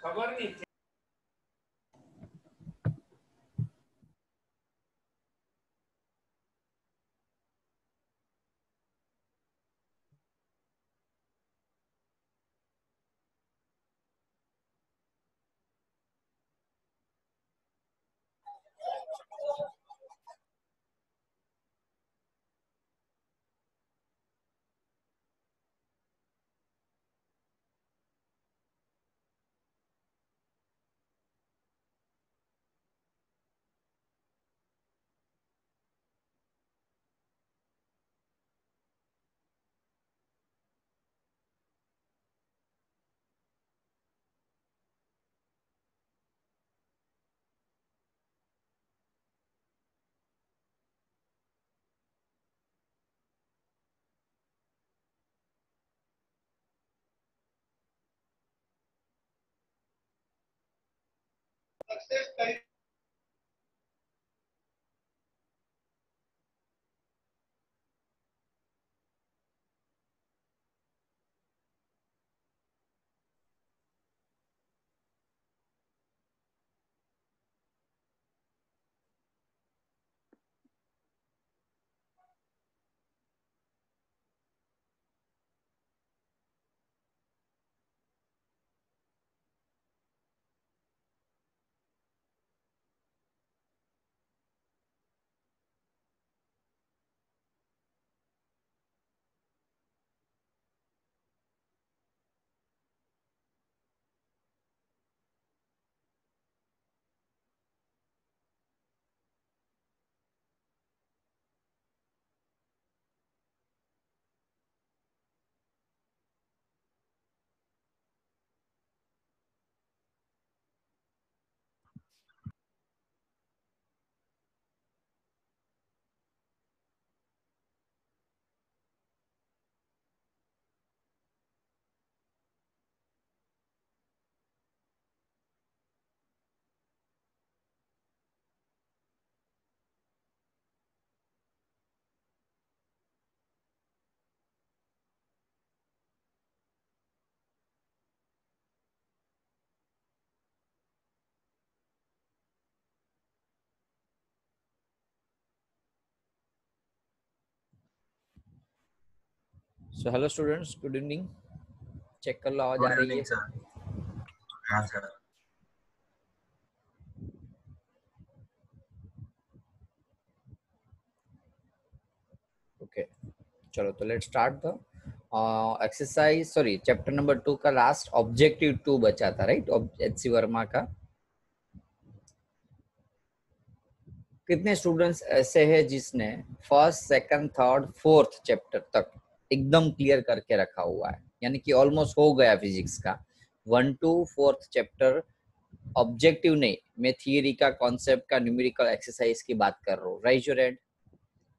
खबर नहीं So hello students, good evening. Check कर लो आवाज आ रही है सर? हाँ सर. ओके चलो तो let's start the exercise sorry chapter number 2 का लास्ट ऑब्जेक्टिव 2 बचा था राइट एचसी वर्मा का. कितने स्टूडेंट्स ऐसे हैं जिसने first second third fourth chapter तक एकदम क्लियर करके रखा हुआ है, यानी कि ऑलमोस्ट हो गया फिजिक्स का 1 to 4th चैप्टर. ऑब्जेक्टिव नहीं, मैं थियरी का कॉन्सेप्ट का न्यूमेरिकल एक्सरसाइज की बात कर रहा हूँ. Rise your hand.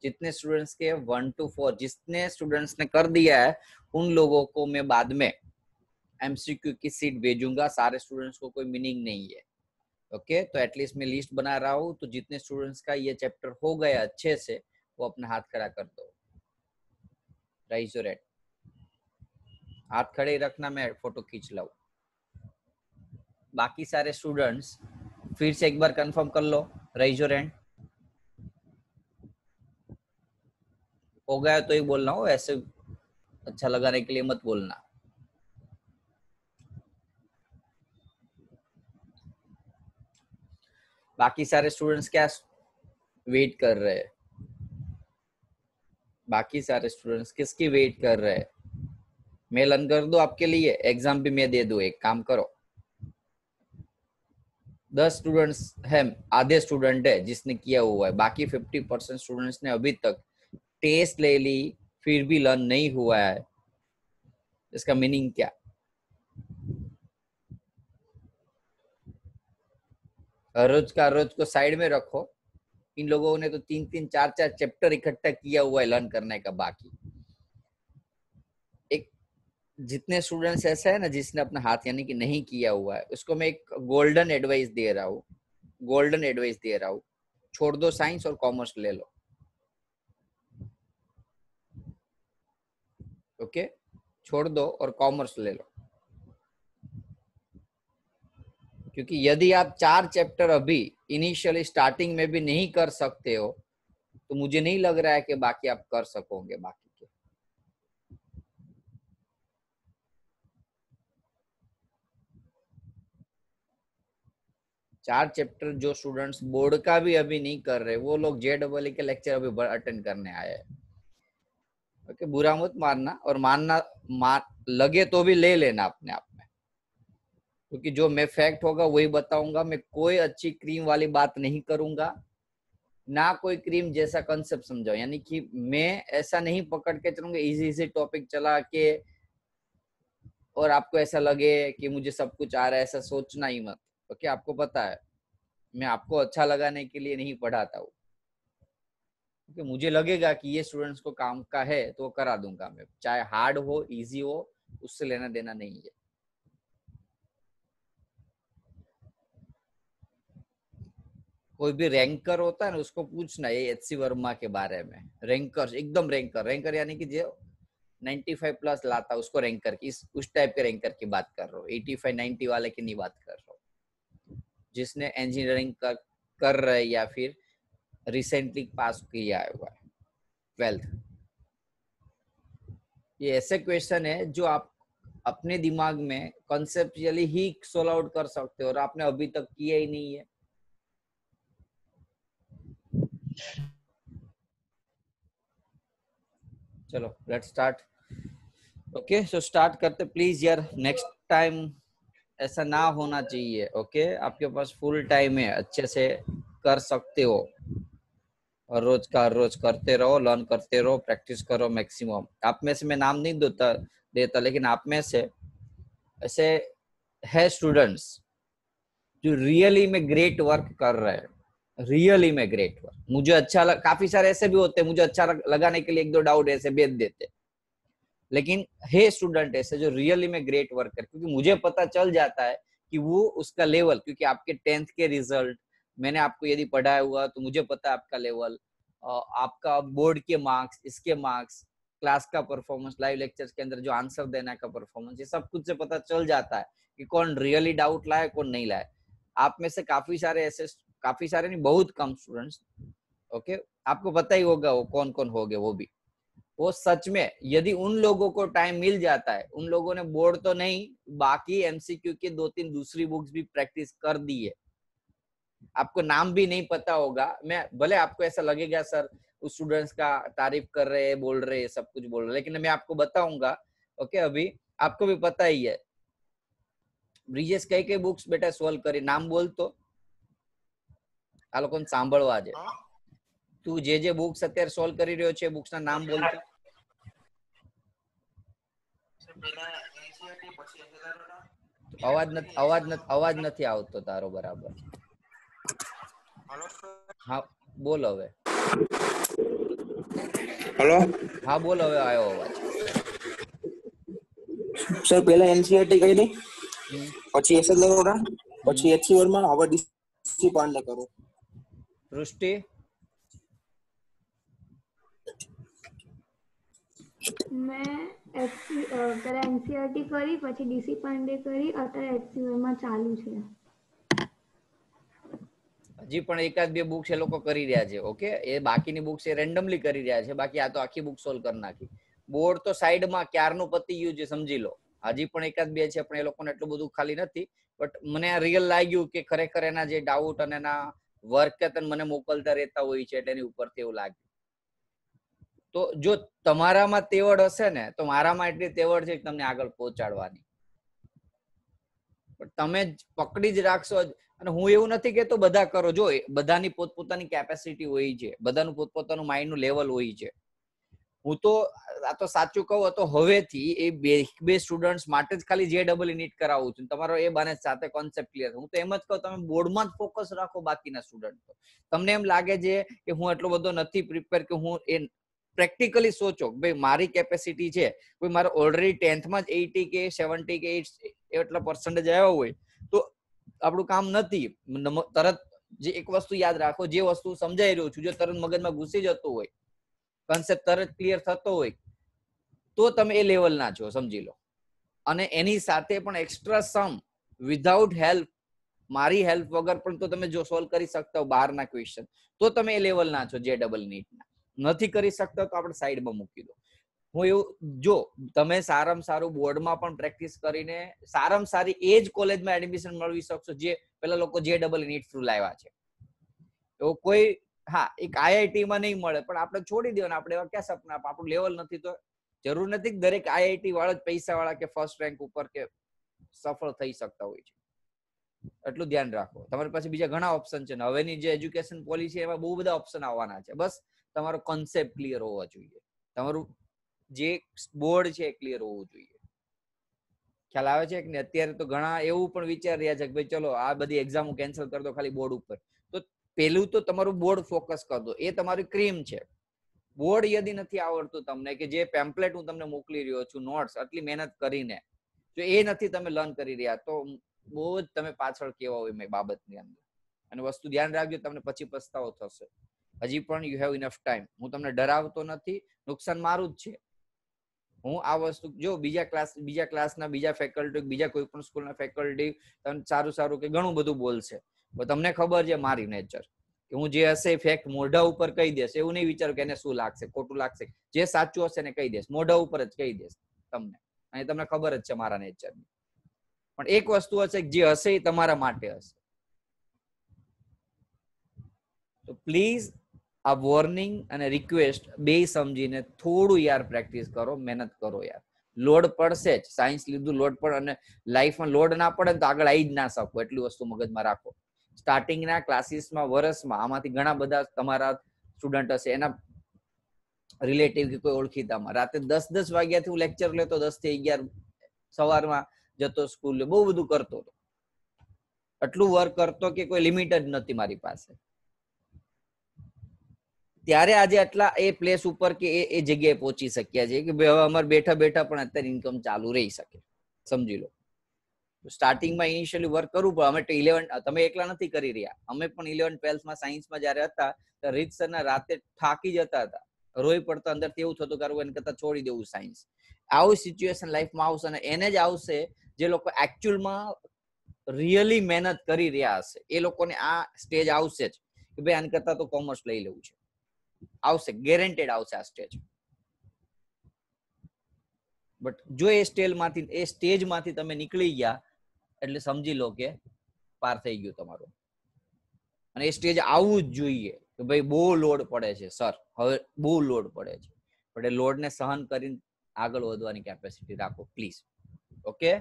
जितने स्टूडेंट्स के 1 to 4 जितने स्टूडेंट्स ने कर दिया है उन लोगों को मैं बाद में एमसीक्यू की सीट भेजूंगा. सारे स्टूडेंट्स को कोई मीनिंग नहीं है. ओके तो एटलीस्ट मैं लिस्ट बना रहा हूँ, तो जितने स्टूडेंट्स का ये चैप्टर हो गया अच्छे से वो अपना हाथ खड़ा कर दो. Rise your hand. हाथ खड़े रखना, मैं फोटो खींच लाऊं. बाकी सारे स्टूडेंट्स फिर से एक बार कंफर्म कर लो. Rise your hand. हो गया तो ही बोलना हो, ऐसे अच्छा लगाने के लिए मत बोलना. बाकी सारे स्टूडेंट्स क्या वेट कर रहे हैं? बाकी सारे स्टूडेंट्स किसकी वेट कर रहे हैं? मैं लर्न कर दूं आपके लिए, एग्जाम भी मैं दे दूं। एक काम करो, 10 स्टूडेंट्स है, आधे स्टूडेंट है जिसने किया हुआ है, बाकी 50% स्टूडेंट्स ने अभी तक टेस्ट ले ली फिर भी लर्न नहीं हुआ है। इसका मीनिंग क्या? रोज का रोज को साइड में रखो। इन लोगों ने तो 3-3, 4-4 चैप्टर इकट्ठा किया हुआ है लर्न करने का। बाकी एक जितने स्टूडेंट्स ऐसा है ना जिसने अपना हाथ यानी कि नहीं किया हुआ है, उसको मैं एक गोल्डन एडवाइस दे रहा हूँ। गोल्डन एडवाइस दे रहा हूँ, छोड़ दो साइंस और कॉमर्स ले लो। ओके, छोड़ दो और कॉमर्स ले लो। क्योंकि यदि आप 4 चैप्टर अभी इनिशियली स्टार्टिंग में भी नहीं कर सकते हो तो मुझे नहीं लग रहा है कि बाकी आप कर सकोगे। बाकी के 4 चैप्टर जो स्टूडेंट्स बोर्ड का भी अभी नहीं कर रहे, वो लोग JEE के लेक्चर अभी अटेंड करने आए हैं। ओके, बुरा मत मानना, और लगे तो भी ले लेना अपने आप में, क्योंकि जो मैं फैक्ट होगा वही बताऊंगा। मैं कोई अच्छी क्रीम वाली बात नहीं करूंगा, ना कोई क्रीम जैसा कंसेप्ट समझाओ। यानी कि मैं ऐसा नहीं पकड़ के चलूंगा इजी टॉपिक चला के और आपको ऐसा लगे कि मुझे सब कुछ आ रहा है, ऐसा सोचना ही मत। ओके, आपको पता है मैं आपको अच्छा लगाने के लिए नहीं पढ़ाता हूँ। क्योंकि मुझे लगेगा कि ये स्टूडेंट्स को काम का है तो करा दूंगा मैं, चाहे हार्ड हो इजी हो, उससे लेना देना नहीं है। कोई भी रैंकर होता है ना, उसको पूछना ये HC वर्मा के बारे में। रैंकर एकदम रैंकर यानी कि जो 95 प्लस लाता उसको रैंकर की, उस टाइप के रैंकर की बात कर रहा हूँ। 85-90 वाले की नहीं बात कर रहा हूँ। जिसने इंजीनियरिंग कर रहे या फिर रिसेंटली पास किया हुआ है 12th। ये ऐसे क्वेश्चन है जो आप अपने दिमाग में कॉन्सेप्चुअली ही सोल्व आउट कर सकते हो और आपने अभी तक किया ही नहीं है। चलो let's start. Okay, so start करते प्लीज यार। नेक्स्ट टाइम ऐसा ना होना चाहिए। ओके, आपके पास फुल टाइम है, अच्छे से कर सकते हो और रोज का रोज करते रहो, लर्न करते रहो, प्रैक्टिस करो मैक्सिमम। आप में से मैं नाम नहीं देता लेकिन आप में से ऐसे है स्टूडेंट्स जो रियली में ग्रेट वर्क कर रहे हैं, रियली में ग्रेट वर्क। मुझे अच्छा काफी सारे ऐसे भी होते हैं, मुझे अच्छा लगाने के लिए 1-2 डाउट ऐसे भेज देते, लेकिन है स्टूडेंट ऐसे जो रियली में ग्रेट वर्क कर। क्योंकि मुझे पता चल जाता है कि वो उसका लेवल, क्योंकि आपके 10th के रिजल्ट मैंने आपको यदि पढ़ाया हुआ तो मुझे पता है आपका लेवल, आपका बोर्ड के मार्क्स, इसके मार्क्स, क्लास का परफॉर्मेंस, लाइव लेक्चर्स के अंदर जो आंसर देने का परफॉर्मेंस, ये सब कुछ से पता चल जाता है कि कौन रियली डाउट लाए कौन नहीं लाए। आप में से काफी सारे नहीं, बहुत कम स्टूडेंट्स, ओके, आपको पता ही होगा वो कौन कौन हो गए। वो सच में यदि उन लोगों को टाइम मिल जाता है, उन लोगों ने बोर्ड तो नहीं बाकी MCQ के 2-3 दूसरी बुक्स भी प्रैक्टिस कर दी है। आपको नाम भी नहीं पता होगा। मैं भले आपको ऐसा लगेगा सर उस स्टूडेंट्स का तारीफ कर रहे हैं, बोल रहे हैं, सब कुछ बोल रहे हैं, लेकिन मैं आपको बताऊंगा। ओके, अभी आपको भी पता ही है ब्रिजेश कई बुक्स बेटा सोल्व करी, नाम बोल तो आ लोકોને સાંભળવા છે। તું જે બુક્સ અત્યારે સોલ્વ કરી રહ્યો છે બુક્સ ના નામ બોલ તો। અવાજ નથી આવતો તારો બરાબર। હા બોલ હવે। हेलो हाँ बोल હવે आयो अवाज। सर पहला एनसीईआरटी કરી દે પછી એસએલઆર પછી HC વર્મા હવે ડીસી પાંડે કરો। सृष्टि मैं पहला एनसीईआरटी કરી પછી ડીસી પાંડે કરી અત્યારે HC વર્મા ચાલુ છે। હજી પણ એકાદ બે બુક્સ એ લોકો કરી રહ્યા છે। ઓકે, એ બાકીની બુક્સ એ રેન્ડમલી કરી રહ્યા છે, બાકી આ તો આખી બુક સોલ્વ કરી નાખી। બોર્ડ તો સાઈડમાં ક્યારનું પતી ગયું છે સમજી લો। હજી પણ એકાદ બે છે પણ એ લોકોને એટલું બધું ખાલી નથી, બટ મને આ રિયલ લાગ્યું કે ખરેખર એના જે ડાઉટ અને એના વર્ક કે તને મને મોકલતા રહેતા હોય છે એટલે એની ઉપરથી એવું લાગે. તો જો તમારામાં તેવડ હશે ને તો મારામાં એટલી તેવડ છે કે તમને આગળ પહોંચાડવાની. પણ તમે પકડી જ રાખશો. અને હું એવું નથી કેતો બધા કરો, જો બધાની પોતપોતાની કેપેસિટી હોય છે, બધાનું પોતપોતાનું માઇન્ડ નું લેવલ હોય છે. હું તો આ તો સાચું કહું તો હવેથી એ બે સ્ટુડન્ટ્સ માટે જ ખાલી JEE નીટ કરાવું છું. તમારો એ બાને સાથે કોન્સેપ્ટ ક્લિયર. હું તો એમ જ કહું તમે બોર્ડમાં જ ફોકસ રાખો. બાકીના સ્ટુડન્ટ તમને એમ લાગે છે કે હું એટલો બધો નથી પ્રિપેર કે હું એ પ્રેક્ટિકલી સોચો ભાઈ મારી કેપેસિટી છે, કોઈ મારો ઓલરેડી 10th માં જ 80 કે 70 કે 8 એટલા પર્સન્ટેજ આવ્યા હોય તો આપણું કામ નથી. તરત જે એક વસ્તુ યાદ રાખો, જે વસ્તુ સમજાઈ રહ્યું છું જો તરત મગજમાં ઘૂસી જતું હોય, કોન્સેપ્ટ તરત ક્લિયર થતો હોય તો તમે એ લેવલના છો, સમજી લો. અને એની સાથે પણ એક્સ્ટ્રા સમ વિધાઉટ હેલ્પ, મારી હેલ્પ વગર પણ તો તમે જો સોલ્વ કરી શકતા હો બહારના ક્વેશ્ચન તો તમે એ લેવલના છો JEE નીટના. નથી કરી શકતા તો આપણે સાઈડમાં મૂકી દો. હું એવું જો તમે સારામાં સારું બોર્ડમાં પણ પ્રેક્ટિસ કરીને સારામાં સારી એ જ કોલેજમાં એડમિશન મેળવી શકશો જે પેલા લોકો JEE નીટ થ્રુ લાવ્યા છે. એવો કોઈ હા એક IIT માં નહીં મળે પણ આપણે છોડી દેવાના. આપણે એવા ક્યાં સપના, આપણું લેવલ નથી તો જરૂર નથી કે દરેક IIT વાળા જ પૈસા વાળા કે ફર્સ્ટ રેન્ક ઉપર કે સફળ થઈ શકતા હોય છે. એટલું ધ્યાન રાખો. તમારી પાસે બીજા ઘણા ઓપ્શન છે ને હવેની જે એજ્યુકેશન પોલિસી એમાં બહુ બધા ઓપ્શન આવવાના છે. બસ તમારો કોન્સેપ્ટ ક્લિયર હોવો જોઈએ, તમારું જે બોર્ડ છે એ ક્લિયર હોવું જોઈએ. ખ્યાલ આવે છે કે અત્યારે તો ઘણા એવું પણ વિચારી રહ્યા છે કે ભાઈ ચલો આ બધી એક્ઝામો કેન્સલ કરી દો ખાલી બોર્ડ ઉપર. તો પેલું તો તમારું બોર્ડ ફોકસ કરી દો, એ તમારી ક્રીમ છે. બોર્ડ યદી નથી આવડતું તમને કે જે પેમ્પલેટ હું તમને મોકલી રહ્યો છું નોટ્સ આટલી મહેનત કરીને જો એ નથી તમે લર્ન કરી રહ્યા તો બહુ જ તમે પાછળ કેવા હોય મેં બાબતની અંદર. અને વસ્તુ ધ્યાન રાખજો, તમને પછી પસ્તાવો થશે. હજી પણ યુ હેવ ઇનફ ટાઈમ. હું તમને ડરાવતો નથી, નુકસાન મારું જ છે. હું આ વસ્તુ જો બીજા ક્લાસના બીજા ફેકલ્ટી બીજા કોઈ પણ સ્કૂલના ફેકલ્ટી તમને સારું કે ઘણું બધું બોલશે, પણ તમને ખબર છે મારી નેચર કે હું જે હશે ફેક્ટ મોઢા ઉપર કહી દેશ. એવું નહીં વિચારું કે એને શું લાગશે, ખોટું લાગશે. જે સાચું હશે ને કહી દેશ, મોઢા ઉપર જ કહી દેશ તમને. અને તમને ખબર જ છે મારા નેચરની. પણ એક વસ્તુ હશે જે હશે એ તમારા માટે હશે. તો પ્લીઝ આ વોર્નિંગ અને રિક્વેસ્ટ બે સમજીને થોડું યાર પ્રેક્ટિસ કરો, મહેનત કરો યાર. લોડ પડશે જ, સાયન્સ લીધું લોડ પડે અને લાઈફમાં લોડ ના પડે તો આગળ આવી જ ના શકો. એટલી વસ્તુ મગજમાં રાખો. સ્ટાર્ટિંગના ક્લાસીસમાં વર્ષમાં આમાંથી ઘણા બધા તમારા સ્ટુડન્ટ હશે એના રિલેટિવ કે કોઈ ઓળખીતામાં રાતે 10 વાગ્યાથી હું લેક્ચર લેતો, 10 થી 11 સવારમાં જતો સ્કૂલ, બહુ બધું કરતો હતો. એટલું વર્ક કરતો કે કોઈ લિમિટ જ નથી મારી પાસે. ત્યારે આજે આટલા એ પ્લેસ ઉપર કે એ જગ્યાએ પહોંચી શક્યા છે કે ભાઈ હવે અમારે બેઠા બેઠા પણ અત્યારે ઇન્કમ ચાલુ રહી શકે, સમજી લો. સ્ટાર્ટિંગમાં ઇનિશિયલી વર્ક કરવું પડે. અમે તો 11 તમે એકલા નથી કરી રહ્યા, અમે પણ 11 12માં સાયન્સમાં જયારે હતા ત્યારે રીતસરના રાતે થાકી જતા હતા, રોઈ પડતા. અંદરથી એવું થતું કે એને કરતા છોડી દેવું સાયન્સ. આવું સિચ્યુએશન લાઈફમાં આવશે અને એને જ આવશે જે લોકો એકચ્યુઅલમાં રિયલી મહેનત કરી રહ્યા હશે. એ લોકોને આ સ્ટેજ આવશે જ કે ભાઈ આને કરતા તો કોમર્સ લઈ લેવું છે. આવશે, ગેરંટેડ આવશે આ સ્ટેજ. બટ જો એ સ્ટેજમાંથી તમે નીકળી ગયા એટલે સમજી લો કે પાર થઈ ગયું તમારું. અને એ સ્ટેજ આવવું જ જોઈએ કે ભાઈ બહુ લોડ પડે છે સર, હવે બહુ લોડ પડે છે, પણ એ લોડને સહન કરીને આગળ વધવાની કેપેસિટી રાખો પ્લીઝ. ઓકે,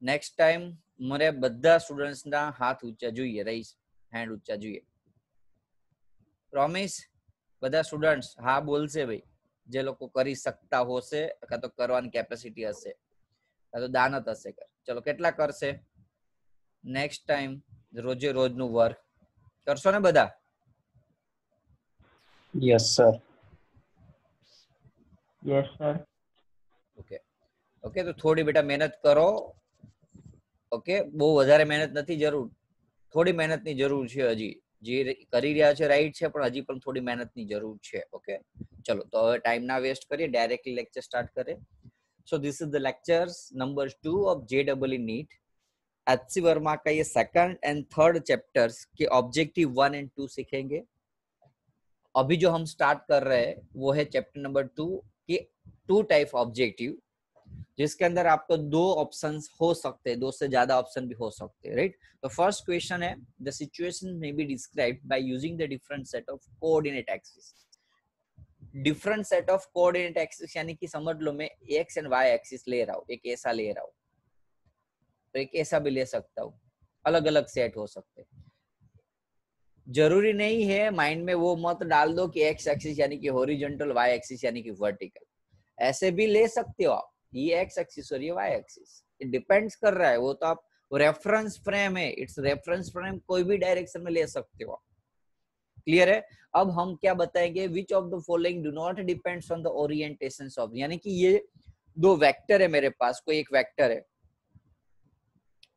નેક્સ્ટ ટાઈમ મારે બધા સ્ટુડન્ટ્સના હાથ ઊંચા જોઈએ, રાઈઝ હેન્ડ ઊંચા જોઈએ. પ્રોમિસ? બધા સ્ટુડન્ટ્સ હા બોલશે ભાઈ, જે લોકો કરી શકતા હશે કાં તો કરવાની કેપેસિટી હશે કાં તો દાનત હશે. ચલો કેટલા કરશે નેક્સ્ટ ટાઈમ રોજે રોજનું વર્ક કરશો ને બધા? Yes sir. Yes sir. Okay okay, તો થોડી બેટા મહેનત કરો. ઓકે, બહુ વધારે મહેનત નથી જરૂર, થોડી મહેનતની જરૂર છે. હજી જે કરી રહ્યા છે રાઈટ છે, પણ હજી પણ થોડી મહેનતની જરૂર છે. ઓકે ચલો, તો હવે ટાઈમ ના વેસ્ટ કરીએ, ડાયરેક્ટલી લેક્ચર સ્ટાર્ટ કરીએ. So this is the lectures number 2 of JEE NEET. HC Verma का ये सेकंड एंड थर्ड चैप्टर्स के ऑब्जेक्टिव 1 एंड 2 सीखेंगे. अभी जो हम स्टार्ट कर रहे हैं वो है चैप्टर नंबर 2 के 2 टाइप ऑब्जेक्टिव. जिसके अंदर आपको दो ऑप्शंस हो सकते हैं, दो से ज्यादा ऑप्शन भी हो सकते हैं, राइट। तो फर्स्ट क्वेश्चन है the situation may be described by using the different set of coordinate axis. Different set of coordinate axis यानी कि समझ लो मैं एक्स एंड वाई एक्सिस ले रहा हूँ, एक ऐसा ले रहा हूँ तो एक ऐसा भी ले सकता हूँ, अलग अलग सेट हो सकते हैं। जरूरी नहीं है माइंड में वो मत डाल दो कि एक्स एक्सिस यानी कि हॉरिजॉन्टल, वाई एक्सिस यानी कि वर्टिकल, ऐसे भी ले सकते हो आप, ये एक्स एक्सिस और ये वाई एक्सिस, इट डिपेंड्स कर रहा है, वो तो आप रेफरेंस फ्रेम है, इट्स रेफरेंस फ्रेम, कोई भी डायरेक्शन में ले सकते हो आप। क्लियर है। अब हम क्या बताएंगे, which of the following do not depends on the orientation of, यानी कि ये दो वेक्टर है मेरे पास, कोई एक वेक्टर है,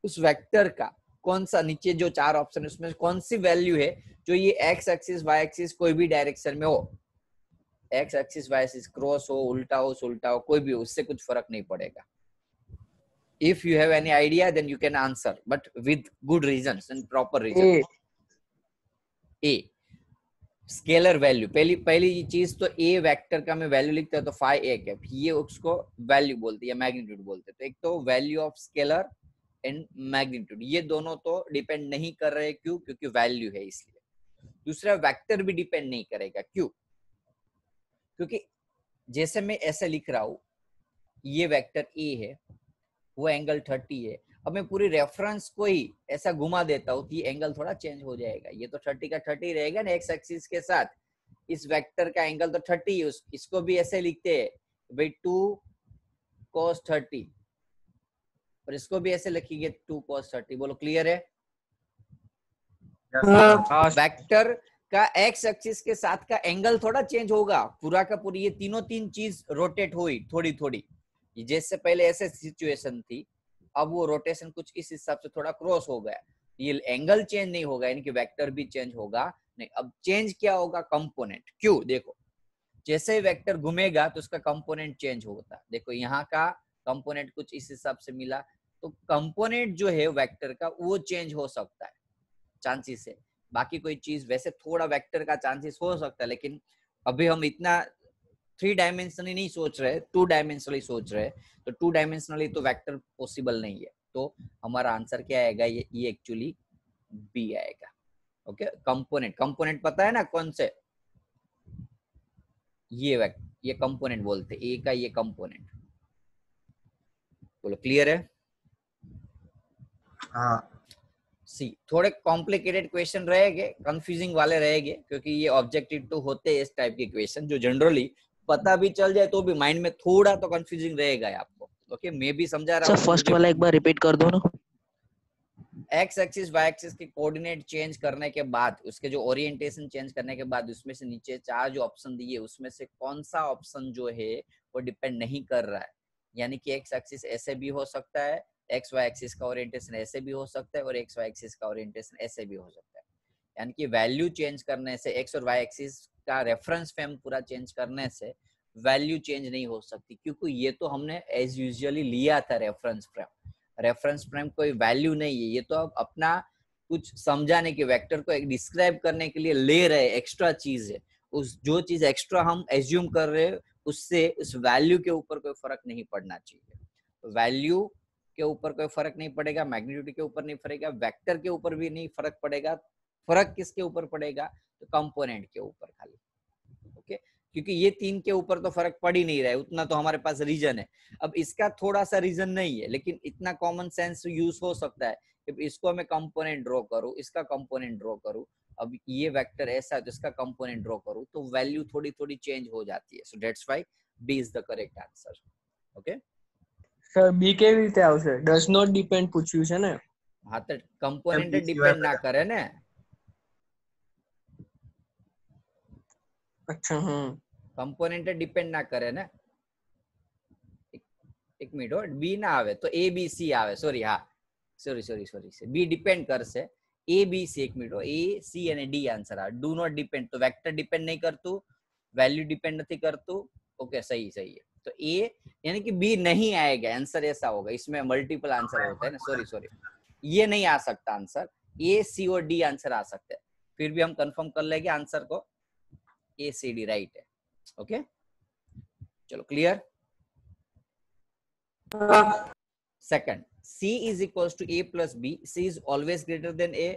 उस वेक्टर का कौन सा, नीचे जो चार ऑप्शन है उसमें कौन सी वैल्यू है जो ये एक्स एक्सिस वाई एक्सिस कोई भी डायरेक्शन में हो, X axis Y axis cross हो, उल्टा हो, उल्टा हो, कोई भी हो, उससे कुछ फर्क नहीं पड़ेगा। If you have any idea then you can answer, but with good reasons and proper reason. A scalar value, पहली चीज तो ए वेक्टर का मैं वैल्यू लिखता है तो फाई ए कैप, ये उसको वैल्यू बोलते हैं या मैग्नीट्यूड बोलते हैं। तो एक तो value of scalar and magnitude, ये दोनों तो डिपेंड नहीं कर रहे, क्यों, क्योंकि वैल्यू है इसलिए। दूसरा वेक्टर भी डिपेंड नहीं करेगा, क्यों, क्योंकि जैसे मैं ऐसे लिख रहा हूं, ये वेक्टर ए है, वो एंगल 30 है, अब मैं पूरी रेफरेंस को ही ऐसा घुमा देता हूँ तो ये एंगल थोड़ा चेंज हो जाएगा, ये तो 30 का 30 रहेगा ना एक्स एक्सिस के साथ, इस वेक्टर का एंगल तो 30 है, इसको भी ऐसे लिखते हैं भाई 2 cos 30, और इसको भी ऐसे लिखेंगे 2 cos 30। बोलो क्लियर है। वेक्टर का एक्स एक्सिस के साथ का एंगल थोड़ा चेंज होगा, पूरा का पूरी ये तीन चीज रोटेट हुई थोड़ी थोड़ी, जैसे पहले ऐसे सिचुएशन थी, अब वो रोटेशन कुछ इस हिसाब से थोड़ा क्रॉस हो गया, ये एंगल चेंज नहीं होगा, यानी कि वेक्टर भी चेंज होगा नहीं। अब चेंज क्या होगा, कंपोनेंट, क्यों, देखो जैसे ही वेक्टर घूमेगा तो उसका कंपोनेंट चेंज होता, देखो यहाँ का कंपोनेंट कुछ इस हिसाब से मिला, तो कंपोनेंट जो है वेक्टर का वो चेंज हो सकता है, चांसेस है। बाकी कोई चीज वैसे थोड़ा वेक्टर का चांसेस हो सकता है, लेकिन अभी हम इतना 3 डायमेंशनली नहीं सोच रहे, 2 डायमेंशनली सोच रहे, तो 2 डायमेंशनली तो वेक्टर पॉसिबल नहीं है, तो हमारा आंसर क्या आएगा, ये एक्चुअली बी आएगा। ओके, कंपोनेंट पता है ना कौन से, ये कंपोनेंट बोलते हैं, ए का ये कंपोनेंट। बोलो क्लियर है। हाँ सी थोड़े कॉम्प्लिकेटेड क्वेश्चन रहेंगे, कंफ्यूजिंग वाले रहेंगे, क्योंकि ये ऑब्जेक्टिव तो होते हैं इस टाइप के क्वेश्चन जो जनरली पता भी चल जाए तो भी माइंड में थोड़ा तो कंफ्यूजिंग रहेगा आपको। ओके, मैं भी समझा रहा हूँ। फर्स्ट वाला एक बार रिपीट कर दो ना। एक्स एक्सिस वाई एक्सिस के कोऑर्डिनेट चेंज करने के बाद, उसके जो ओरिएंटेशन चेंज करने के बाद, उसमें से नीचे 4 जो ऑप्शन दिए उसमें से कौन सा ऑप्शन जो है वो डिपेंड नहीं कर रहा है, यानी कि एक्स एक्सिस ऐसे भी हो सकता है, एक्स वाई एक्सिस का ओरिएंटेशन ऐसे भी हो सकता है, और एक्स वाई एक्सिस का ओरिएंटेशन ऐसे भी हो सकता है। यानी कि वैल्यू चेंज करने से, एक्स और वाई एक्सिस का रेफरेंस फ्रेम पूरा चेंज करने से वैल्यू चेंज नहीं हो सकती, क्योंकि ये तो हमने एज यूजुअली लिया था रेफरेंस फ्रेम। रेफरेंस फ्रेम कोई वैल्यू नहीं है, ये तो अब अपना कुछ समझाने के, वेक्टर को एक डिस्क्राइब करने के लिए ले रहे एक्स्ट्रा चीज है, उस जो चीज एक्स्ट्रा हम एज्यूम कर रहे हैं उससे उस वैल्यू के ऊपर कोई फर्क नहीं पड़ना चाहिए। तो वैल्यू के ऊपर कोई फर्क नहीं पड़ेगा, मैग्नीट्यूड के ऊपर नहीं पड़ेगा, वेक्टर के ऊपर भी नहीं फर्क पड़ेगा, फर्क किसके ऊपर पड़ेगा, तो कंपोनेंट के ऊपर खाली। ओके, क्योंकि ये 3 के ऊपर तो फर्क पड़ ही नहीं रहा है, उतना तो हमारे पास रीजन है। अब इसका थोड़ा सा रीजन नहीं है, लेकिन इतना कॉमन सेंस यूज हो सकता है कि इसको मैं कंपोनेंट ड्रॉ करूं, इसका कंपोनेंट ड्रॉ करूं, अब ये वेक्टर ऐसा है तो इसका कंपोनेंट ड्रॉ करूं, तो वैल्यू थोड़ी थोड़ी चेंज हो जाती है। So that's why B is the correct answer. Okay sir B કેવી રીતે આવશે? ડઝ નોટ ડિપેન્ડ પૂછ્યું છે ને? हाँ, तो कंपोनेंट डिपेंड ना करे ने। अच्छा हाँ, कंपोनेंट डिपेंड ना करे ने। एक मिनट हो, बी ना आवे तो ए बी सी आवे, सॉरी, हाँ सॉरी बी डिपेंड करશે, ए बी सी, એક મિનિટ, એ સી અને ડી આન્સર આ ડુ નોટ ડિપેન્ડ, તો વેક્ટર ડિપેન્ડ નહીં કરતું, वैल्यू डिपेंड नहीं करतु। ओके, सही है, तो ए यानी कि बी नहीं आएगा, आंसर ऐसा होगा, इसमें मल्टीपल आंसर होता है ना, सॉरी ये नहीं आ सकता आंसर, ए सी और डी आंसर आ सकते हैं, फिर भी हम कंफर्म कर लेंगे आंसर को, ए सी डी राइट है। ओके, चलो clear. Second, C is equals to A plus B, C is always greater than A,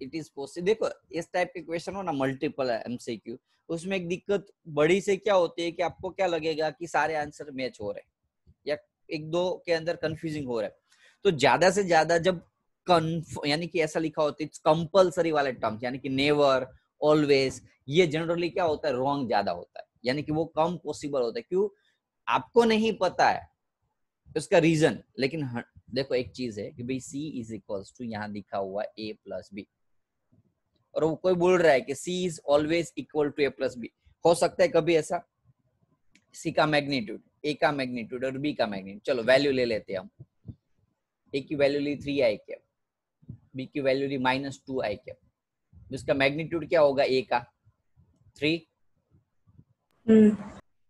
it is possible। देखो इस टाइप के क्वेश्चन हो ना, मल्टीपल MCQ, उसमें एक दिक्कत बड़ी से क्या होती है कि आपको क्या लगेगा कि सारे आंसर मैच हो रहे हैं या एक दो के अंदर कंफ्यूजिंग हो रहा है। तो ज्यादा से ज्यादा जब यानी कि ऐसा लिखा होता है कंपल्सरी वाले टर्म्स, यानी कि नेवर, ऑलवेज, ये जनरली क्या होता है, रॉन्ग ज्यादा होता है, यानी कि वो कम पॉसिबल होता है। क्यों? आपको नहीं पता है उसका रीजन, लेकिन देखो एक चीज है कि भाई C इज इक्वल्स टू यहाँ लिखा हुआ A प्लस बी, और वो कोई बोल रहा है कि C is always equal to A plus B. हो सकता है कभी ऐसा, C का मैग्नीट्यूड, A का मैग्नीट्यूड और B का मैग्नीट्यूड, चलो वैल्यू ले लेते हैं हम। A की वैल्यू ली 3i कैप, B की वैल्यू ली -2i कैप, इसका मैग्नीट्यूड क्या होगा? A का 3,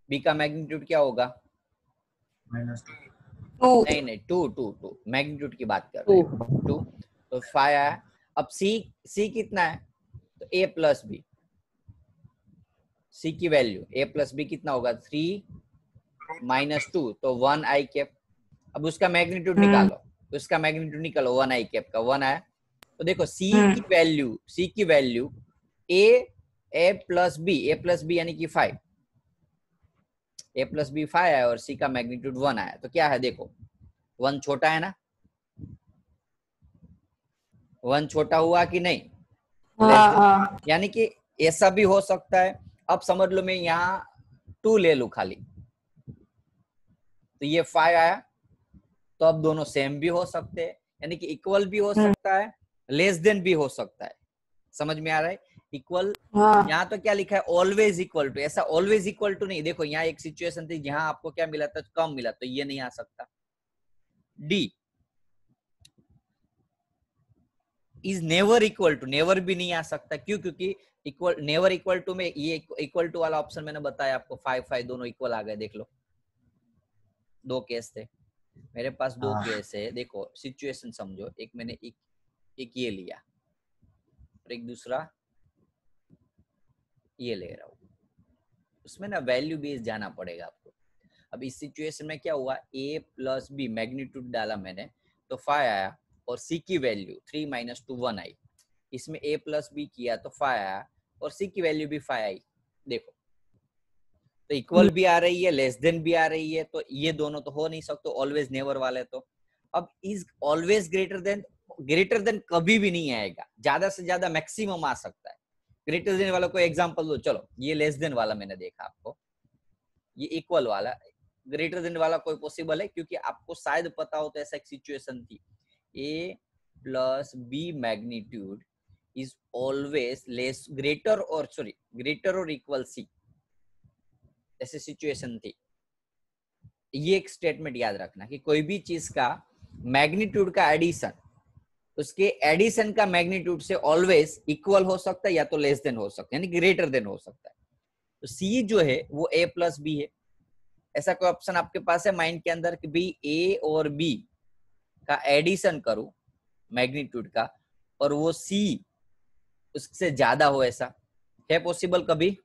B का मैग्नीट्यूड क्या होगा? -2 नहीं 2 मैग्नीट्यूड की बात कर रहे हैं, 2 तो 5 आया। अब C कितना है? तो A प्लस बी, C की वैल्यू A प्लस बी कितना होगा? 3 -2 तो 1i कैप। अब उसका मैग्नीट्यूड निकालो, उसका मैग्नीट्यूड निकालो 1i कैप का, 1 आया। तो देखो C की वैल्यू A प्लस बी यानी कि 5, A प्लस बी 5 आया और C का मैग्नीट्यूड 1 आया। तो क्या है देखो, 1 छोटा है ना, 1 छोटा हुआ कि नहीं? यानी कि ऐसा भी हो सकता है। अब समझ लो मैं यहाँ 2 ले लू खाली, तो ये 5 आया, तो अब दोनों सेम भी हो सकते हैं, यानी कि इक्वल भी हो सकता है, लेस देन भी हो सकता है। समझ में आ रहा है? इक्वल, यहाँ तो क्या लिखा है? Always equal to. ऐसा ऑलवेज इक्वल टू नहीं, देखो यहाँ एक सिचुएशन थी जहां आपको क्या मिला था? कम मिला, तो ये नहीं आ सकता। D is never equal to, never भी नहीं आ सकता। क्यों? क्योंकि इक्वल, नेवर इक्वल टू में ये इक्वल टू वाला ऑप्शन मैंने बताया आपको, 5 दोनों इक्वल आ गए। देख लो, 2 केस थे मेरे पास, 2 केस है। देखो सिचुएशन समझो, एक मैंने एक ये लिया और एक दूसरा ये ले रहा हूं, उसमें ना वैल्यू बेस जाना पड़ेगा आपको। अब इस सिचुएशन में क्या हुआ? A प्लस बी मैग्नीट्यूड डाला मैंने तो 5 आया, और C की वैल्यू 3 -2 1 आई। इसमें A प्लस बी किया तो 5 आया, और C की वैल्यू भी 5 आई। देखो तो इक्वल भी आ रही है, लेस देन भी आ रही है, तो ये दोनों तो हो नहीं सकते ऑलवेज नेवर वाले। तो अब इज ऑलवेज ग्रेटर देन कभी भी नहीं आएगा, ज्यादा से ज्यादा मैक्सिमम आ सकता है। ग्रेटर देन वाला कोई एग्जांपल दो। चलो ये लेस देन वाला मैंने देखा आपको, ये इक्वल वाला, ग्रेटर देन वाला कोई पॉसिबल है? क्योंकि आपको शायद पता हो तो ऐसा एक सिचुएशन थी, A plus B magnitude is always greater और इक्वल C, ऐसी सिचुएशन थी। ये एक स्टेटमेंट याद रखना कि कोई भी चीज का मैग्नीट्यूड का एडिशन, उसके एडिशन का मैग्नीट्यूड से ऑलवेज इक्वल हो सकता है या तो लेस देन हो सकता है, यानी ग्रेटर देन हो सकता है। तो C जो है वो A प्लस बी है। ऐसा कोई ऑप्शन आपके पास है माइंड के अंदर कि भाई A और B का एडिशन करूं मैग्नीट्यूड का और वो C उससे ज्यादा हो, ऐसा है पॉसिबल कभी?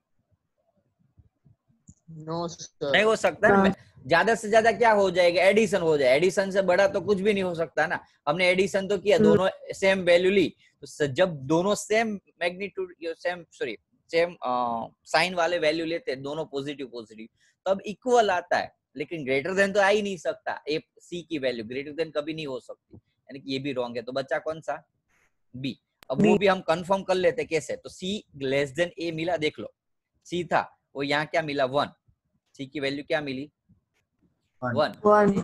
नो सर, नहीं हो सकता है। ज्यादा से ज्यादा क्या हो जाएगा? एडिशन हो जाए। एडिशन से बड़ा तो कुछ भी नहीं हो सकता ना। हमने एडिशन तो किया, दोनों सेम वैल्यू ली, तो जब दोनों सेम मैग्नीट्यूड सेम साइन वाले वैल्यू लेते हैं, दोनों पॉजिटिव तब इक्वल आता है। लेकिन ग्रेटर देन तो आ ही नहीं सकता। ए C की वैल्यू ग्रेटर देन कभी नहीं हो सकती, यानी कि ये भी रॉन्ग है। तो बच्चा कौन सा? B। अब वो भी हम कंफर्म कर लेते कैसे? तो C लेस देन A मिला, देख लो C था, वो यहाँ क्या मिला? 1। C की वैल्यू क्या मिली? 1।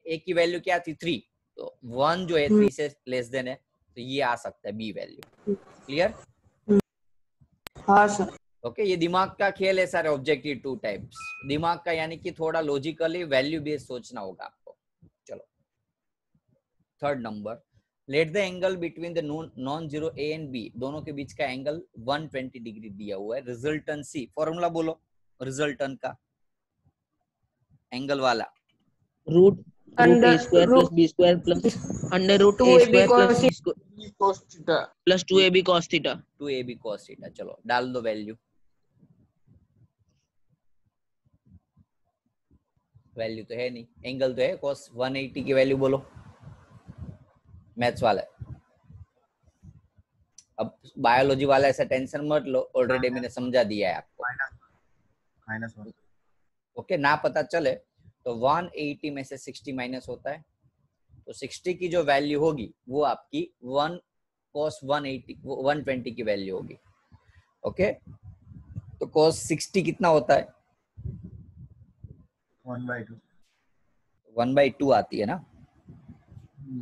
A की वैल्यू क्या थी? 3। तो 1 जो है 3 से लेस देन है, तो ये आ सकता है B वैल्यू। क्लियर? हाँ सर। ओके, ये दिमाग का खेल है सारे ऑब्जेक्टिव 2 टाइप्स। दिमाग का यानी कि थोड़ा लॉजिकली वैल्यू बेस्ड सोचना होगा आपको। चलो third number, let the angle between the non zero A and B, दोनों के बीच का एंगल 120 डिग्री दिया हुआ है। रिजल्टेंट C, फॉर्मूला बोलो रिजल्टेंट का, एंगल वाला। Root A square plus B square plus under root A square plus B square plus 2AB cos theta. 2AB cos theta. चलो डाल दो वैल्यू। वैल्यू तो है नहीं, एंगल तो है cos 180 की वैल्यू बोलो मैथ्स वाले। अब बायोलॉजी वाला ऐसा टेंशन मत लो, ऑलरेडी मैंने समझा दिया है आपको। -1 ओके, ना पता चले तो 180 में से 60 माइनस होता है, तो 60 की जो वैल्यू होगी वो आपकी 1 cos 180 120 की वैल्यू होगी। ओके, तो cos 60 कितना होता है? 1/2 1/2 आती है ना,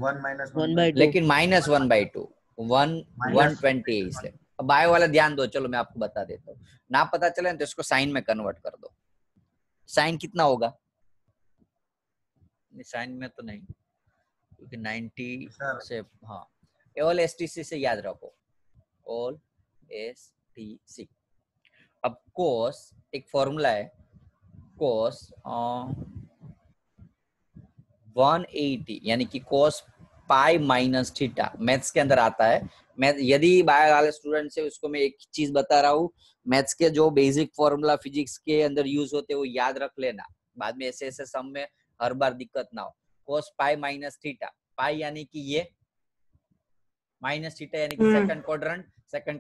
1 - 1/2 1/2 लेकिन -1/2 120 है इसलिए। अब बायो वाला ध्यान दो, चलो मैं आपको बता देता हूँ। ना पता चले तो इसको साइन में कन्वर्ट कर दो। साइन कितना होगा? साइन में तो नहीं, क्योंकि 90 सर से, हाँ, ऑल एसटीसी से याद रखो, ऑल एसटीसी। अब कोस एक फॉर्मूला है, कोस 180 यानी कि कोस पाई माइनस थीटा मैथ्स के अंदर आता है। मैं यदि बायो वाले स्टूडेंट से उसको मैं एक चीज बता रहा हूँ, मैथ्स के जो बेसिक फॉर्मूला फिजिक्स के अंदर यूज होते हैं वो याद रख लेना, बाद में ऐसे ऐसे सम में हर बार दिक्कत ना हो। कोस पाई माइनस थीटा, पाई यानी कि ये, माइनस थीटा यानी कि सेकंड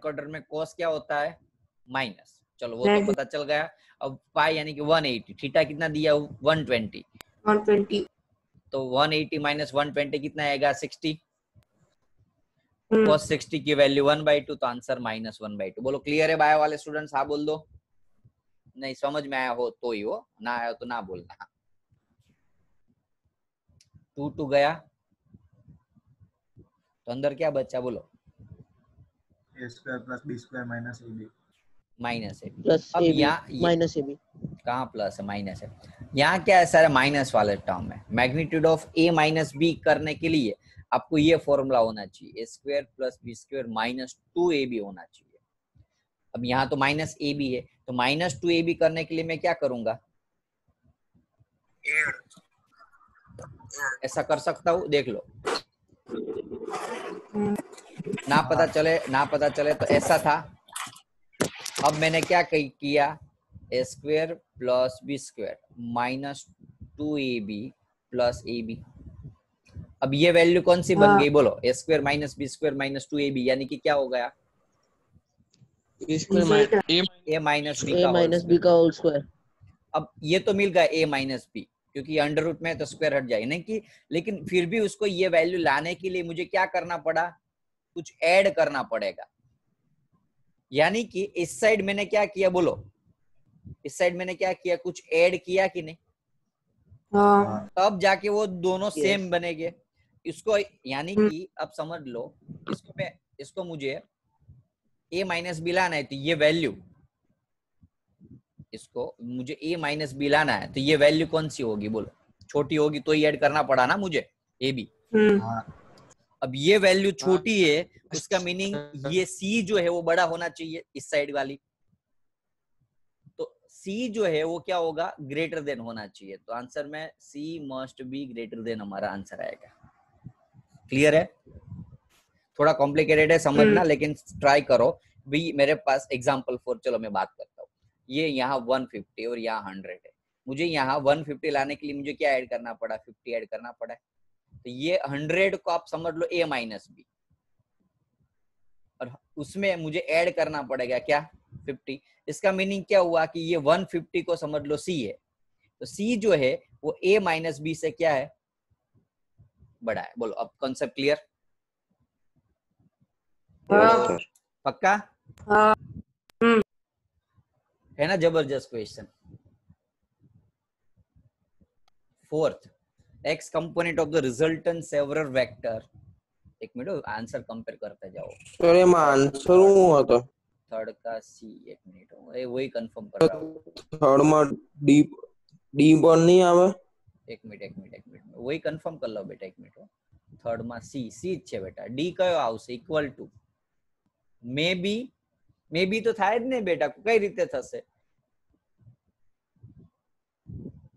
क्वाड्रेंट में कोस क्या होता है? माइनस। चलो वो तो पता चल गया। अब पाई यानी कि 180, थीटा कितना दिया? 120, 120 तो 180 माइनस 120 कितना आएगा? 60। cos 60 की वैल्यू 1/2, तो आंसर -1/2। बोलो क्लियर है बायो वाले स्टूडेंट्स? हाँ बोल दो। नहीं समझ में आया हो तो ही हो, ना आया तो ना बोलना। 2 गया तो अंदर क्या बचा बोलो? A² + B² - AB माइनस है। प्लस अब ए बी यहाँ माइनस ए बी कहाँ प्लस है? माइनस है। यहाँ क्या है सारे माइनस वाले टर्म है। Magnitude of A minus B करने के लिए आपको ये फॉर्मूला होना चाहिए, A² + B² - 2AB होना चाहिए। अब यहाँ तो -AB है, तो -2AB करने के लिए मैं क्या करूंगा? ऐसा कर सकता हूँ, देख लो। ना पता चले तो ऐसा था। अब मैंने क्या किया? A² + B² - 2AB + AB। अब ये वैल्यू कौन सी बन गई बोलो? A² - B² - 2AB यानी कि क्या हो गया? A माइनस बी ए का होल माइनस बी स्क्वायर। का होल स्क्वायर। अब ये तो मिल गया A माइनस बी, क्योंकि अंडर रूट में तो स्क्वायर हट जाएगा नहीं कि, लेकिन फिर भी उसको ये वैल्यू लाने के लिए मुझे क्या करना पड़ा? कुछ ऐड करना पड़ेगा। यानी कि इस साइड मैंने क्या किया बोलो? इस साइड मैंने क्या किया? कुछ ऐड किया कि नहीं? हाँ तब जाके वो दोनों Yes. सेम बनेंगे। इसको यानी कि अब समझ लो, इसको मुझे A माइनस बी लाना है, तो ये वैल्यू, इसको मुझे A माइनस बी लाना है, तो ये वैल्यू कौन सी होगी बोलो? छोटी होगी तो ही ऐड करना पड़ा ना मुझे, ए बी। अब ये वैल्यू छोटी है, उसका मीनिंग ये C जो है वो बड़ा होना चाहिए इस साइड वाली, तो C जो है वो क्या होगा? ग्रेटर देन होना चाहिए। तो आंसर में C must be greater than हमारा आंसर आएगा। क्लियर है? थोड़ा कॉम्प्लिकेटेड है समझना, लेकिन ट्राई करो भी। मेरे पास एग्जांपल फॉर, चलो मैं बात करता हूँ। ये यहाँ 150 और यहाँ 100 है। मुझे यहाँ 150 लाने के लिए मुझे क्या ऐड करना पड़ा? 50 ऐड करना पड़ा। तो ये 100 को आप समझ लो A माइनस बी, और उसमें मुझे ऐड करना पड़ेगा क्या? 50। इसका मीनिंग क्या हुआ कि ये 150 को समझ लो C है, तो C जो है वो A माइनस बी से क्या है? बड़ा है। बोलो अब कॉन्सेप्ट क्लियर? पक्का है ना? जबरदस्त question. Fourth, x component of the resultant several vector. एक मिनट आंसर कंपेयर करते जाओ। सर એમાં આન્સર શું હતો? थर्ड का C, एक मिनट वही कंफर्म कर रहा हूँ। થર્ડ માં डी पर नहीं आवे? एक मिनट वही कंफर्म कर लो बेटा, एक मिनट। थर्ड में C છે બેટા, D કયો આવશે? ઇક્વલ ટુ મે બી તો થાય જ ને બેટા, કઈ રીતે થશે?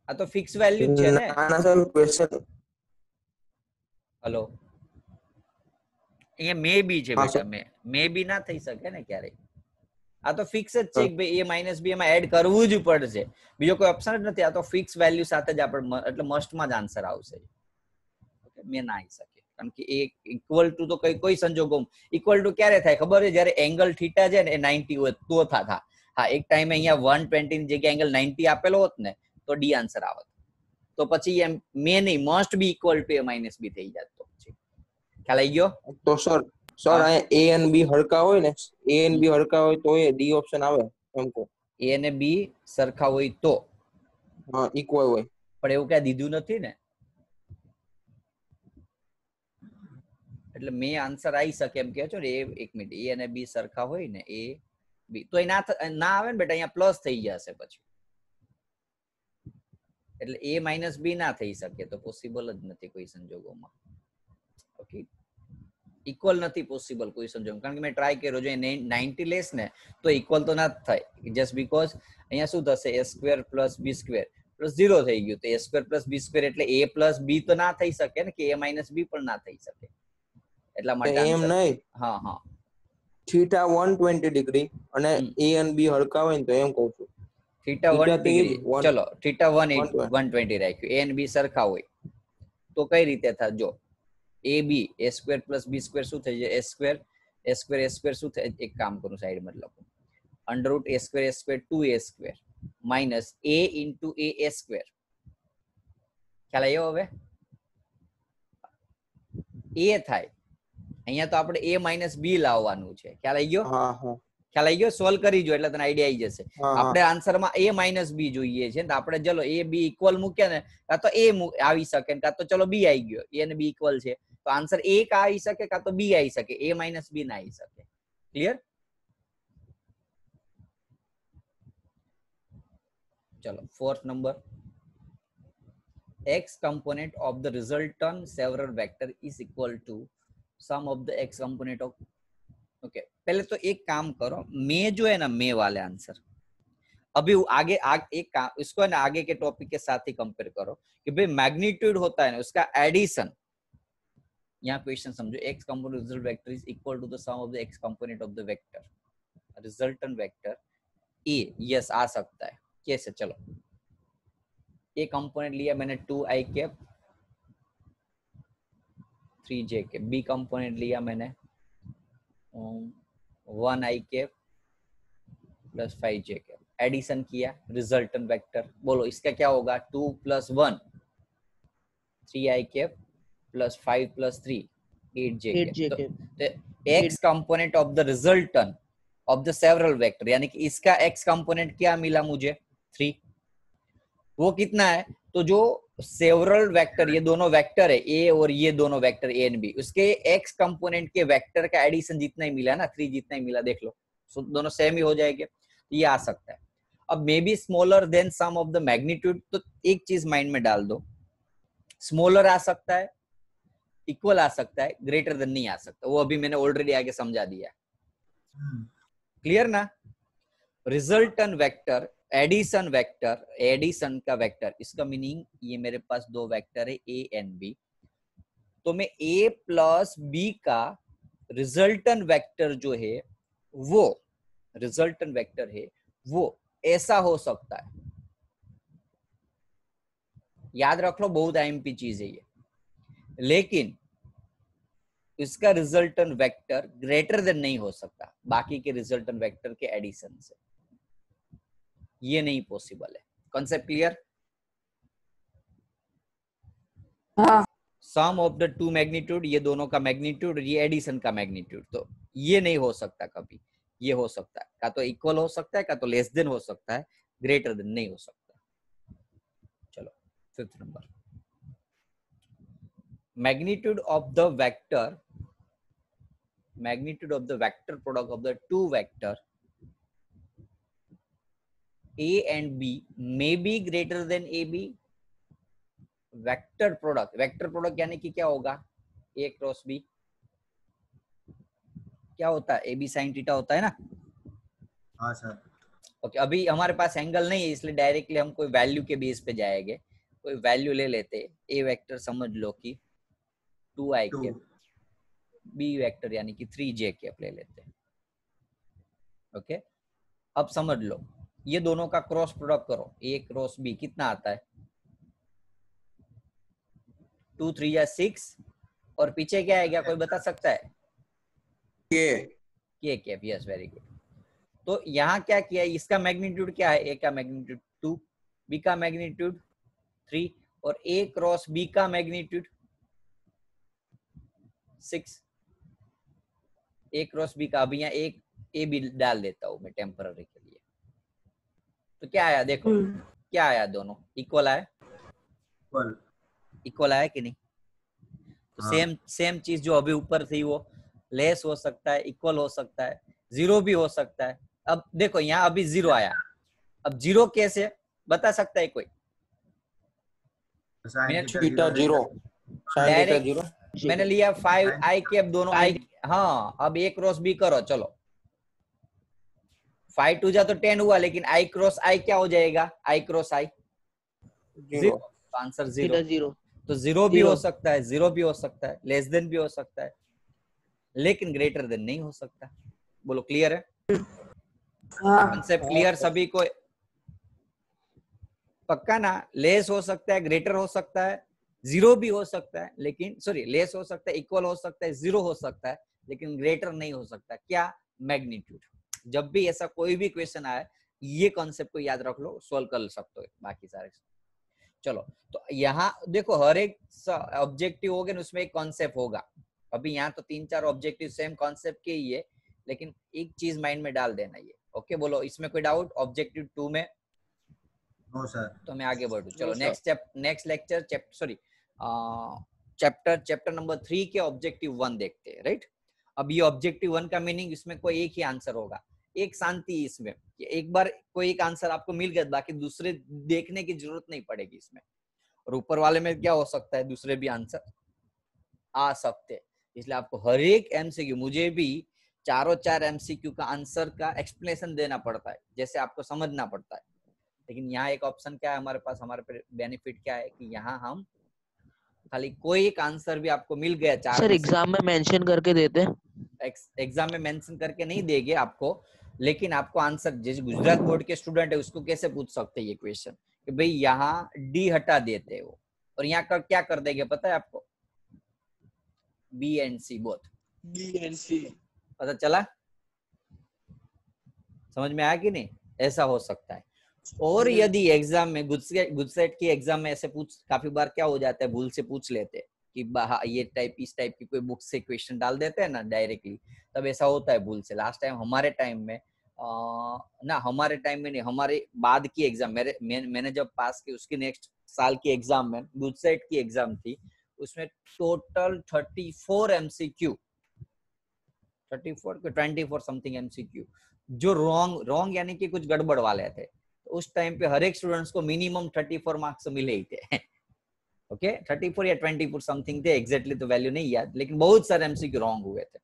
આ તો ફિક્સ વેલ્યુ છે ને? ના સર ક્વેશ્ચન हेलो, ये मे बी છે બેટા, મે બી ના થઈ શકે ને ક્યારે? આ તો ફિક્સ જ છે કે ભાઈ a માઇનસ b એમાં એડ કરવું જ પડશે, બીજો કોઈ ઓપ્શન જ નથી. આ તો ફિક્સ વેલ્યુ સાથે જ આપણે એટલે મસ્ટમાં જ આન્સર આવશે. ઓકે, મેં ના આવી શકે કારણ કે એ ઇક્વલ ટુ તો કોઈ સંજોગોમાં ઇક્વલ ટુ ક્યારે થાય ખબર છે? જ્યારે એંગલ થીટા છે ને એ 90 હોય તો થા. હા, એક ટાઈમે અહીંયા 120 ની જગ્યાએ એંગલ 90 આપેલો હોત ને તો ડી આન્સર આવત. તો પછી એમ મે નહીં, must be equal to a minus b થઈ જાત. તો પછી ખ્યાલ આવી ગયો? તો સર અહીંયા a અને b હરખા હોય ને, a અને b હરખા હોય તો એ ડી ઓપ્શન આવે એમ કહો. a અને b સરખા હોય તો, હા ઇક્વલ હોય, પણ એવું ક્યાં દીધું નથી ને. એટલે મેં આન્સર આવી શકે એમ કે છો ને. એક મિનિટ, a અને b સરખા હોય ને, a b તો એ ના આવે ને બેટા, અહીંયા પ્લસ થઈ જશે પછી. એટલે a માઇનસ b ના થઈ શકે, તો પોસિબલ જ નથી કોઈ સંજોગોમાં. ઓકે, ઇક્વલ નથી પોસિબલ કોઈ સંજોગોમાં, કારણ કે મેં ટ્રાય કર્યો. જો 90 લેસ ને તો ઇક્વલ તો ના જ થાય, જસ્ટ બીકોઝ અહીંયા શું થશે, a square plus b square plus 0 થઈ ગયું. તો a square plus b square એટલે a પ્લસ b તો ના થઈ શકે ને, કે a માઇનસ b પણ ના થઈ શકે. એટલા માટે એમ નહીં. હા હા, થીટા 120 ડિગ્રી અને a અને b હરખા હોય ને તો એમ કહું છું. થીટા 1 ડિગ્રી, ચલો થીટા 120 120 રાખ્યું, a અને b સરખા હોય તો કઈ રીતે થાય? જો a b a square plus b square શું થઈ જાય? a સ્ક્વેર શું થાય? એક કામ કરું, સાઈડમાં લખું, under route a square 2a square minus a into a square. ખ્યાલ આવ્યો? હવે a થાય, અહીંયા તો આપણે a માઇનસ b લાવવાનું છે. ખ્યાલ આવી ગયો? હા હા, ખ્યાલ આવી ગયો? સોલ્વ કરી જો એટલે તને આઈડિયા આવી જશે. હા. આપણે આન્સરમાં a માઇનસ b જોઈએ છે, તો આપણે ચલો a b ઇક્વલ મૂક્યા ને, કાં તો a આવી શકે, કાં તો ચલો b આવી ગયો, a અને b ઇક્વલ છે તો આન્સર a કા આવી શકે, કાં તો b આવી શકે, a માઇનસ b ના આવી શકે. ક્લિયર? ચલો, fourth number, x component of the resultant several vector is equal to sum of the x component of. Okay, पहले तो एक काम करो, मैं जो है ना, मैं वाले आंसर अभी आगे एक काम, इसको है ना आगे के टॉपिक के साथ ही कंपेयर करो कि भाई मैग्नीट्यूड होता है ना, उसका एडिशन. यहाँ क्वेश्चन समझो, x component result vector is equal to the sum of the x component of the vector resultant vector a. Yes, आ सकता है. कैसे? चलो, a कंपोनेंट लिया मैंने 2i cap 3j cap, b component लिया मैंने 1i cap plus 5j cap, addition किया, रिजल्टेंट वेक्टर. बोलो इसका क्या होगा? 2 + 1 3i cap plus 5 + 3 8j cap. तो x component of the resultant of the several vector, यानी कि इसका x कंपोनेंट क्या मिला मुझे? 3. वो कितना है? तो जो सेवरल वेक्टर, ये दोनों वेक्टर है a और ये दोनों वेक्टर a एंड b, उसके x कंपोनेंट के वेक्टर का एडिशन जितना ही मिला ना, 3 जितना ही मिला, देख लो, दोनों सेम ही हो जाएंगे. ये आ सकता है. अब may be smaller than sum of the magnitude, तो एक चीज माइंड में डाल दो, स्मॉलर आ सकता है, इक्वल आ सकता है, ग्रेटर देन नहीं आ सकता. वो अभी मैंने ऑलरेडी आगे समझा दिया. क्लियर ना? Resultant vector, addition vector, addition का वेक्टर, इसका मीनिंग ये मेरे पास दो वेक्टर है a एंड b, तो मैं a प्लस b का रिजल्टेंट वेक्टर जो है वो रिजल्टेंट वेक्टर है वो ऐसा हो सकता है. याद रख लो, बहुत आईएमपी चीज है ये. लेकिन इसका रिजल्टेंट वेक्टर ग्रेटर देन नहीं हो सकता बाकी के रिजल्टेंट वेक्टर के एडिशन से. ये नहीं पॉसिबल है. Concept clear? हाँ. सम ऑफ द टू मैग्नीट्यूड, ये दोनों का मैग्नीट्यूड, ये एडिशन का मैग्नीट्यूड, तो ये नहीं हो सकता कभी. ये हो सकता है का तो इक्वल हो सकता है, का तो लेस देन हो सकता है, ग्रेटर देन नहीं हो सकता. चलो, fifth number, magnitude of the vector product of the two vector a and b may be greater than ab. Vector product यानी कि क्या होगा? a क्रॉस b क्या होता है? ए बी साइन थीटा होता है ना. हाँ सर. ओके, अभी हमारे पास एंगल नहीं है, इसलिए डायरेक्टली हम कोई वैल्यू के बेस पे जाएंगे. कोई वैल्यू ले लेते. ए वेक्टर समझ लो कि 2i कैप, बी वेक्टर यानी कि 3j कैप ले लेते. ओके, अब समझ लो, ये दोनों का क्रॉस प्रोडक्ट करो, ए क्रॉस बी कितना आता है? 2 3 या 6 और पीछे क्या है, क्या कोई बता सकता है? के कैप, यस वेरी गुड। तो यहाँ क्या किया, इसका मैग्नीट्यूड क्या है? ए का मैग्नीट्यूड 2, बी का मैग्नीट्यूड 3 और ए क्रॉस बी का मैग्नीट्यूड 6। ए क्रॉस बी का, अभी यहाँ एक ए भी डाल देता हूं मैं टेम्पररी के लिए। तो क्या आया देखो, क्या आया? दोनों इक्वल आया, इक्वल। इक्वल आया कि नहीं? तो सेम चीज जो अभी ऊपर थी वो लेस हो सकता है, इक्वल हो सकता है, जीरो भी हो सकता है। अब देखो यहाँ अभी जीरो आया, अब जीरो कैसे बता सकता है कोई? Theta zero, sine theta zero. मैंने लिया 5 आई कैप, दोनों आई। हाँ, अब ए क्रॉस बी करो, चलो 5 2 जा तो 10 हुआ, लेकिन आई क्रॉस आई क्या हो जाएगा? आई क्रॉस आई जीरो, आंसर जीरो। तो जीरो भी हो सकता है, जीरो भी हो सकता है, लेस देन भी हो सकता है, लेकिन ग्रेटर देन नहीं हो सकता। बोलो क्लियर है? कॉन्सेप्ट क्लियर सभी को? पक्का ना? लेस हो सकता है, ग्रेटर हो सकता है, जीरो भी हो सकता है, लेकिन सॉरी लेस हो सकता है, इक्वल हो सकता है, जीरो हो सकता है, लेकिन ग्रेटर नहीं हो सकता। क्या? मैग्नीट्यूड। जब भी ऐसा कोई भी क्वेश्चन आए, ये कॉन्सेप्ट को याद रख लो, सोल्व कर सकते हो बाकी सारे। चलो, तो यहाँ देखो हर एक ऑब्जेक्टिव होगा, उसमें एक कॉन्सेप्ट होगा। अभी यहाँ तो 3-4 ऑब्जेक्टिव सेम कॉन्सेप्ट के ही है, लेकिन एक चीज माइंड में डाल देना ये। ओके, बोलो इसमें कोई डाउट ऑब्जेक्टिव 2 में? No sir. तो मैं आगे बढ़ू। चलो नेक्स्ट लेक्चर चैप्टर नंबर 3 के ऑब्जेक्टिव 1 देखते हैं, राइट? अब ये ऑब्जेक्टिव 1 का मीनिंग, इसमें कोई एक ही आंसर होगा, एक शांति इसमें, एक बार कोई एक आंसर आपको मिल गया, बाकी दूसरे देखने की जरूरत नहीं पड़ेगी इसमें। और ऊपर वाले में क्या हो सकता है, दूसरे भी आंसर आ सकते हैं। इसलिए आपको हर एक एमसीक्यू, मुझे भी 4 एमसीक्यू का आंसर का एक्सप्लेनेशन देना पड़ता है, जैसे आपको समझना पड़ता है। लेकिन यहाँ एक ऑप्शन क्या है हमारे पास, हमारे बेनिफिट क्या है कि यहाँ हम खाली कोई एक आंसर भी आपको मिल गया, 4 सर एग्जाम में मेंशन करके देते हैं? एग्जाम में मेंशन करके नहीं देंगे आपको, लेकिन आपको आंसर, जैसे गुजरात बोर्ड के स्टूडेंट है उसको कैसे पूछ सकते हैं ये क्वेश्चन कि भाई यहाँ डी हटा देते हो, और यहाँ का क्या कर देंगे पता है आपको? B and C both. पता चला? समझ में आया कि नहीं? ऐसा हो सकता है। और यदि एग्जाम में गुजसेट की एग्जाम में ऐसे काफी बार क्या हो जाता है, भूल से पूछ लेते हैं कि ये टाइप इस टाइप की कोई बुक से क्वेश्चन डाल देते हैं ना डायरेक्टली, तब ऐसा होता है भूल से। लास्ट टाइम हमारे टाइम में हमारे टाइम में नहीं, हमारे बाद की एग्जाम मैंने जब पास की उसकी नेक्स्ट साल की एग्जाम में गुजसेट की एग्जाम थी, उसमें टोटल 34 एमसीक्यू 24 समथिंग एमसीक्यू जो रॉन्ग यानी कि कुछ गड़बड़ वाले थे। तो उस टाइम पे हर एक स्टूडेंट्स को मिनिमम 34 मार्क्स मिले ही थे। ओके 34 या 24 समथिंग थे, एग्जैक्टली तो वैल्यू नहीं याद, लेकिन बहुत सारे एमसीक्यू रॉन्ग हुए थे।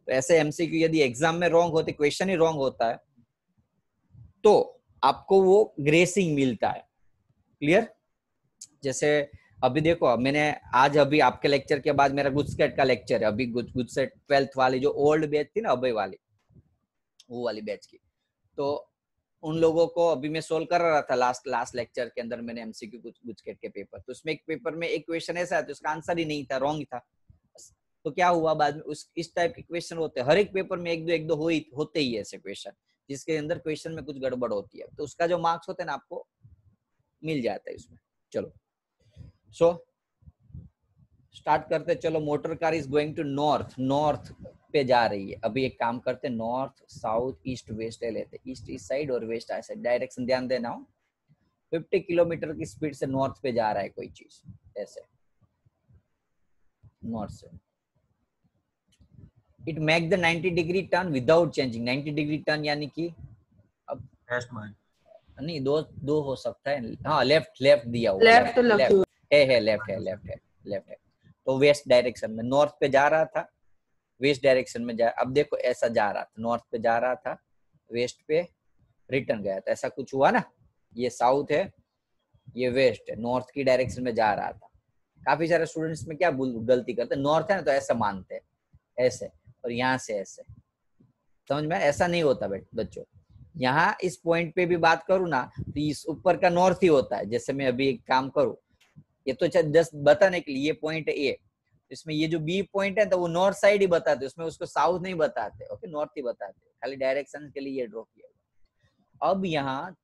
तो ऐसे एमसीक्यू यदि एग्जाम में रॉन्ग होते, क्वेश्चन ही रॉन्ग होता है, तो आपको वो ग्रेसिंग मिलता है। क्लियर? जैसे अभी देखो, मैंने आज अभी आपके लेक्चर के बाद मेरा गुजसेट का लेक्चर है, अभी गुजसेट 12th वाली जो ओल्ड बैच थी ना, अभय वाली, वो वाली बैच की, तो उन लोगों को अभी मैं सोल्व कर रहा था लास्ट लेक्चर के अंदर। मैंने एमसीक्यू गुजसेट के पेपर, तो उसमें एक पेपर में एक क्वेश्चन ऐसा है तो उसका आंसर ही नहीं था, रॉन्ग था। तो क्या हुआ बाद में, इस टाइप के क्वेश्चन होते हैं हर एक पेपर में, एक दो होते ही ऐसे क्वेश्चन जिसके अंदर क्वेश्चन में कुछ गड़बड़ होती है, तो उसका जो मार्क्स होते हैं ना आपको मिल जाता है इसमें। चलो सो स्टार्ट करते। चलो, motor car is going to north पे जा रही है। अभी एक काम करते, नॉर्थ साउथ ईस्ट वेस्ट ले लेते, ईस्ट साइड और वेस्ट साइड, डायरेक्शन ध्यान देना हो। 50 किलोमीटर की स्पीड से नॉर्थ पे जा रहा है कोई चीज, ऐसे नॉर्थ से। It make the 90 degree turn without changing. 90 degree turn यानी कि अब नहीं, दो हो सकता है। हाँ, लेफ्ट दिया हुआ, लेफ्ट है। तो वेस्ट डायरेक्शन में नॉर्थ पे जा रहा था, वेस्ट डायरेक्शन में जा। अब देखो ऐसा जा रहा था, नॉर्थ पे जा रहा था, वेस्ट पे रिटर्न गया था, ऐसा कुछ हुआ ना। ये साउथ है, ये वेस्ट है, नॉर्थ की डायरेक्शन में जा रहा था। काफी सारे स्टूडेंट्स में क्या गलती करते हैं, नॉर्थ है ना तो ऐसा मानते हैं, ऐसे, और यहाँ से ऐसे। समझ में? ऐसा नहीं होता बच्चों, यहाँ इस पॉइंट पे भी बात करूँ ना तो इस ऊपर का नॉर्थ ही होता है। जैसे मैं अभी एक काम करूँ, ये तो जस्ट बताने के लिए ये पॉइंट ए, इसमें ये जो बी पॉइंट है तो वो नॉर्थ साइड ही बताते, उसमें उसको साउथ नहीं बताते, ओके, नॉर्थ ही बताते, खाली डायरेक्शन के लिए ये ड्रॉ किया। अब यहाँ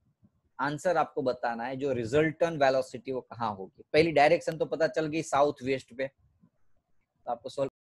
आंसर आपको बताना है जो रिजल्टेंट वेलोसिटी वो कहाँ होगी। पहली डायरेक्शन तो पता चल गई साउथ वेस्ट पे, तो आपको